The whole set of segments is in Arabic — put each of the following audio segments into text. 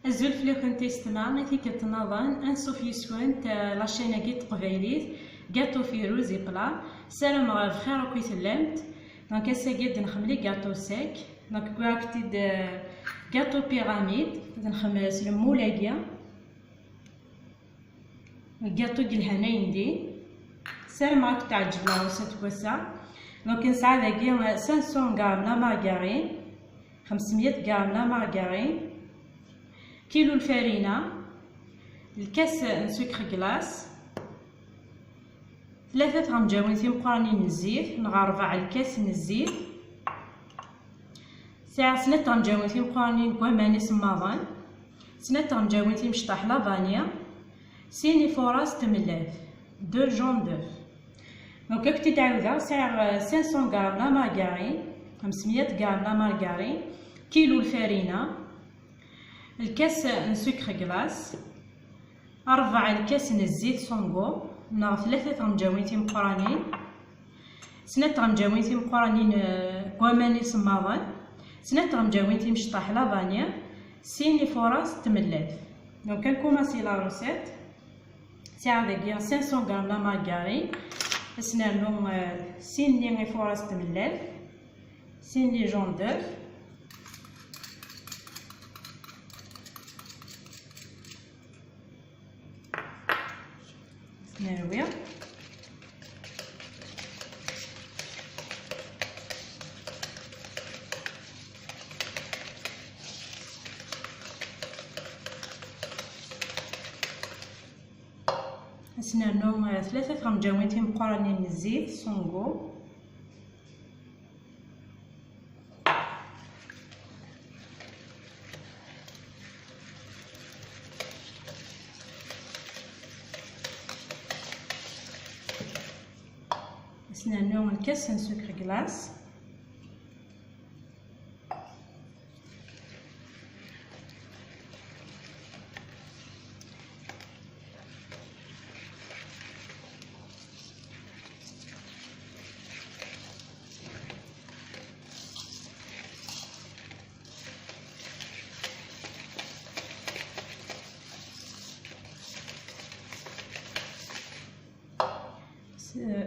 الزول فلي كنت يستمع متي كتنظن انصوف يسكن لاشين كي تقبايليت كاطو فيروز بلا سلام غير بخير وكي تلمت دونك اساكيد نخملي كاطو ساك دونك كواكتيد كاطو بيراميد نخمس المولاكيا الكاطو الهناين دي سلام غير تعجب لا وسط كوسا دونك نسعى داكي 500 غرام لا مارغارين 500 غرام لا مارغارين كيلو الفارينة الكاس سكر كلاص 3 غمجاوين مقرانين الزيت نغا 4 الكاس الزيت ساعة 2 غمجاوين مقرانين كواماني صماضان 2 غمجاوين مشطاح لا فانيا سيني فراس تملاث 2 جون دوف دونك كنتي تعاودها ساعة 500 غرام لا مارغارين 500 غرام لا مارغارين كيلو الفارينة الكاس سكر كلاص 4 الكاس الزيت صونغو نغ 3 غمجاوين مقرانين 2 غمجاوين مقرانين كواماني صماضان 2 غمجاوين مشطاح لا فانيا سيني فراس تملاث دونك كنكوماسي لا روسيت ساعة داكيا 500 غرام لا مارغارين سنانو سيني فراس تملاث سيني جون دوف نروي سنانو 3 غمجاوين مقرانين الزيت صونغو سنانو الكاس سكر كلاص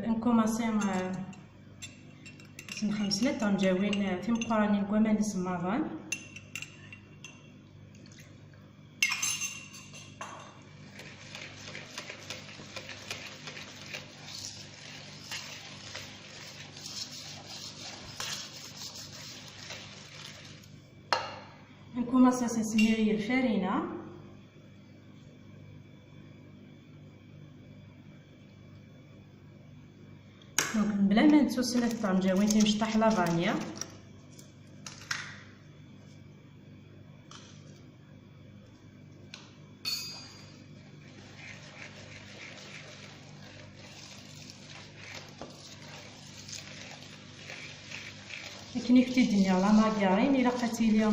نكوماسي نخمس 3 غمجاوين مقرانين كواماني صماضان نكوماسي نسميري الفارينة دونك بلا ما نسو 3 غمجاوين مشطاح لا فانيا كي كنتي دنيا لا مارغارين الا بقاتي ليا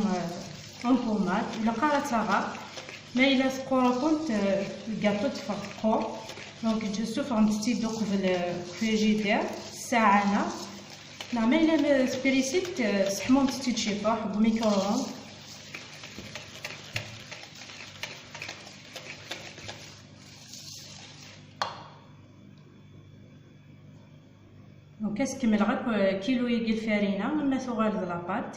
اون بوماد الا قراتها ما الا سقوركم الكاطو تفرقو دونك جوستو غنمتي دوق بالفريجيدير ساعه ما الا سبريسيت سحمو متي تشيفا حب ميكرووند دونك كنكمل غير كيلو يجي الفارينه مما ثغال لاباط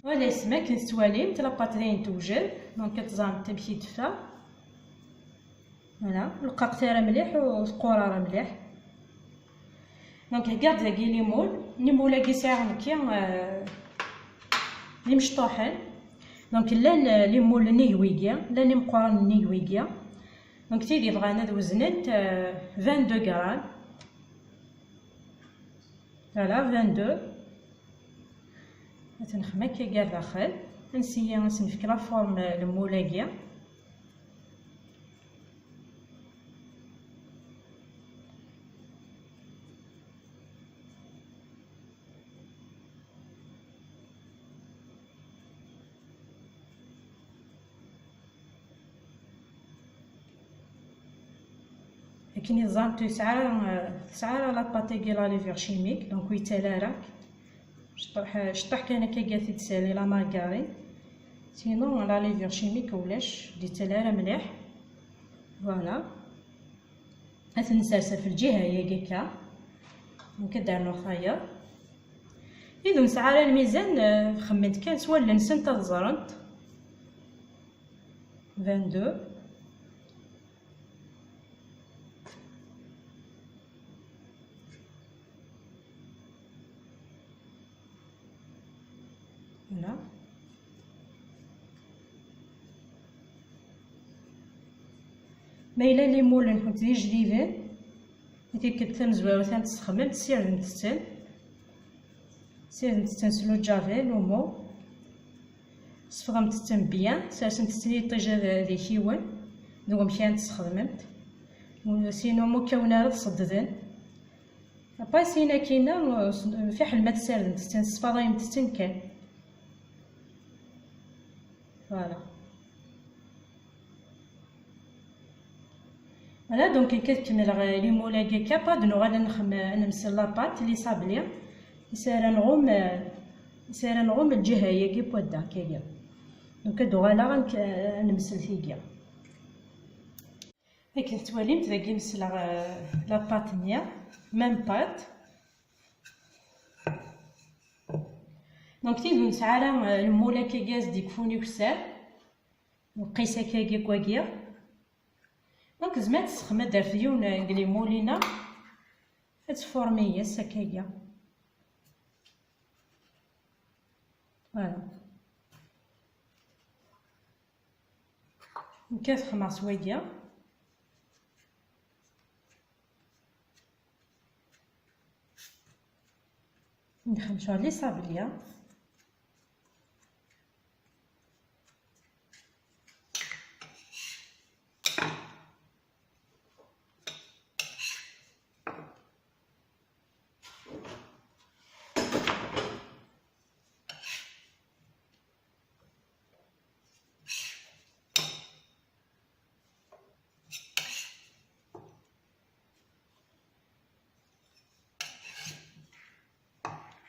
ولا السماك نستواليم تلقات لين توجد دونك كتزام تمشي تفا فوالا القاقتيره مليح وسقوره مليح دونك كاع داكي ليمون لاكي ساعه كي لي مشطوحين دونك لا ليمون نيويكيا لا لي مقران نيويكيا دونك تيدي بغانا دوزنت 22 غرام فوالا 22 تنخمك كاع داخل نسيا نسنفك لا فورم المولاكيه لكن نظام تسعة لا باتيكي لا ليفر شيميك دونك ويتالاراك شطح كان كاكا تسالي لا مارغارين سينو لا ليفر شيميك ولاش ديتالارا مليح. فوالا نسرسل في الجهه هي كاكا نكدر نوخايا اذا نسعى الميزان خمنت كان سوا لنسن تزرنت 22 هنا ما إلا لي مولن كنت دي جديدين هذيك كتم زوينة ثاني تسخمم سير نتستن سلو جافي لومو صفغم تستن بيان ساسن تستني طيجة ذي كيون دوغ مشان تسخدمت سينو مكونة راه تصددن أبا سينا كينا في حل ما تسال تستن صفاضايم تستن كان. فوالا فوالا دونك كتكمل لي مولا كاكا باد نو غادا نمسل لاباط لي صابلي يسارا نغوم الجهه هي بودا كايا دونك هادو غالا نمسل فيكيا هاك تواليمت باقي نمسل لاباط نيا ميم باط دونك تيدو نسعى المولا كاكاز ديك فوني كسار نقيسا كاكي كواكيا دونك زعما تسخما دار فيون قلي مولينا تفورمي السكاكيا. فوالا نكتخمع سوايا نخمشو لي صابليه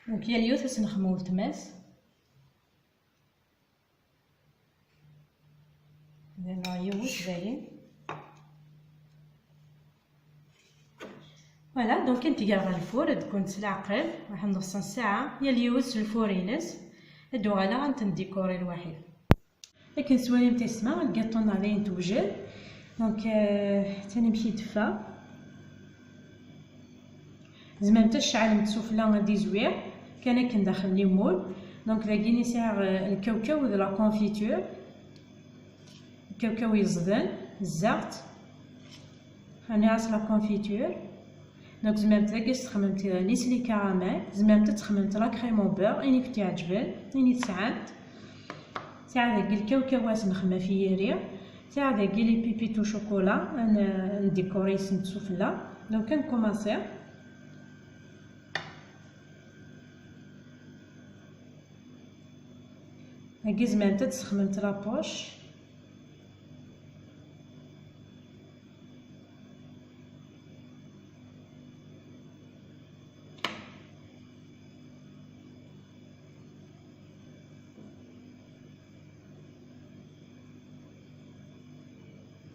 دونك هي اليوت تنخمو التماس درنا يوت باين. فوالا دونك نتيا غا الفور تكون تلعقل واحد نص ساعه هي اليوت الفور ينس هادو غالا غنتنديكوري الواحد لكن سواليم تسمع الكاطون غادي توجد دونك تنمشي دفا زعما نتا الشعل متسفله غادي زوير كان كندخل ليمون دونك باقي نسير الكاوكاو د لا كونفيتور الكاوكاو يزدن الزغت هاني راس لا كونفيتور دونك زعما باقي تخممت ليسلي كراميل زعما تخممت لا كريم او بور اني كنتي عجبان اني تسعات ساعه داك الكاوكاوات نخمه في يري ساعه داك لي بيبيتو شوكولا انا نديكوري سنتسفله دونك كنكوماسي هاكي زعما تسخممت لابوش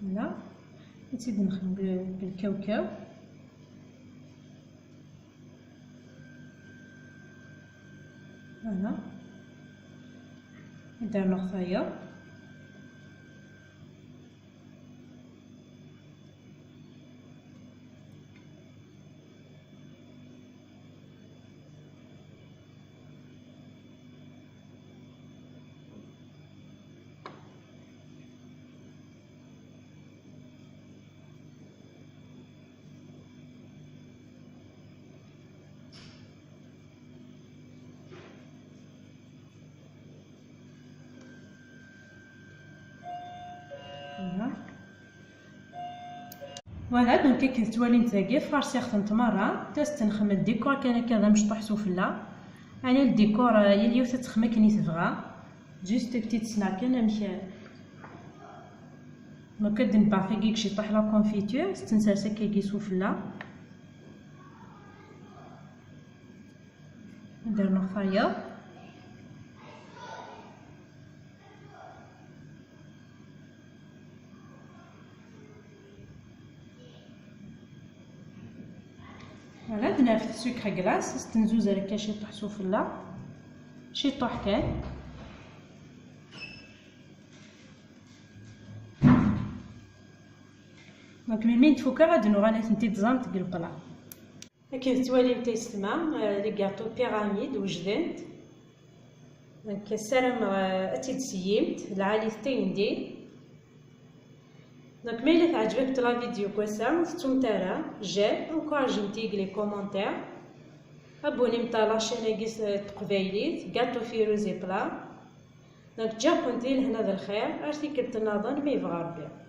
هنا نزيد نخدم بالكاوكاو هنا ندير نقطايه فوالا دونك كي توالي نتاكي فارسي خدمت مره تستنخم الديكور كان كذا مشطوح سفله يعني الديكور هي اليوم تتخمك كني تبغى جوست بتيت سناك انا مشى دونك كدنبع فيكي شي طيح لا كونفيتور ستنسرسا كيكي سوفلا ندير نخفايا فوالا درنا في السكر كلاص ستنزوز هكا شي طيح سوفلا شي طيح كان دونك مين تفوكا غادي نوغانا تنتي تزامت ديال البلا هكا توالي نتا يستمع لي كاطو بيراميد وجدنت دونك السلام اتيد سيمت العالي تيندي دونك ما الا تعجبك لا فيديو كويسا تمتارا جاب انكوراجينتي لي كومونتير ابوني متا لاشين كيس تقبايليت كاطو فيروزي بلا دونك جا كنتي لهنا ذا الخير ارتي كنت ناظن ما يبغى ربي.